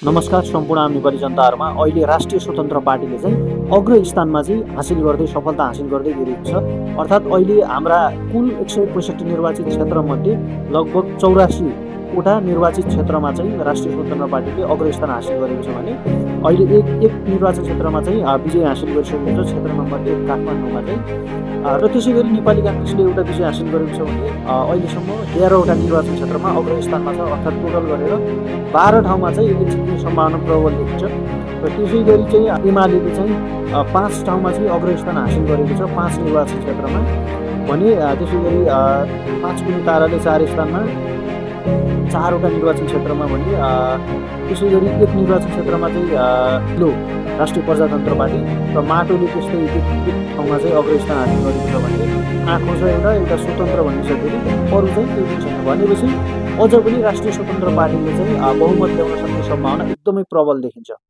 नमस्कार सम्पूर्ण नेपाली जनताहरुमा अहिले राष्ट्रिय स्वतन्त्र पार्टीले चाहिँ अग्र स्थानमा चाहिँ हासिल गर्दै सफलता हासिल गर्दै गइरहेको छ। अर्थात् अहिले हाम्रा कुल 165 निर्वाचित क्षेत्रमध्ये लगभग 84 वटा निर्वाचित क्षेत्रमा चाहिँ राष्ट्रिय स्वतन्त्र पार्टीले अग्र स्थान हासिल गरेको छ भने अहिले एक निर्वाचन क्षेत्रमा चाहिँ विजय हासिल गरिसकेको छ, क्षेत्र नम्बर 1 काठमाडौँमा चाहिँ। र त्यसैगरी नेपाली कांग्रेसले एउटा विजय हासिल गरेको छ भने अहिलेसम्म 11 वटा निर्वाचन क्षेत्रमा अग्र स्थानमा छ। अर्थात् टोटल गरेर 12 ठाउँमा चाहिँ यसले जित्ने सम्भावना प्रबल देखिन्छ। र त्यसैगरी चाहिँ एमालेले चाहिँ 5 ठाउँमा चाहिँ अग्र स्थान हासिल गरेको छ 5 निर्वाचन क्षेत्रमा भने त्यसैगरी 5 कुने ताराले 4 स्थानमा 4 वटा निर्वाचन क्षेत्रमा भने त्यसैगरी एक निर्वाचन क्षेत्रमा चाहिँ लो राष्ट्रिय प्रजातन्त्र पार्टी र माटोले त्यस्तै एक ठाउँमा चाहिँ अग्र स्थान हासिल गरेको छ भने आँखो छ एउटा स्वतन्त्र भनिसकेको अरु चाहिँ केही छैन भनेपछि अझ पनि राष्ट्रिय स्वतन्त्र पार्टीले चाहिँ बहुमत ल्याउन सक्ने सम्भावना एकदमै प्रबल देखिन्छ।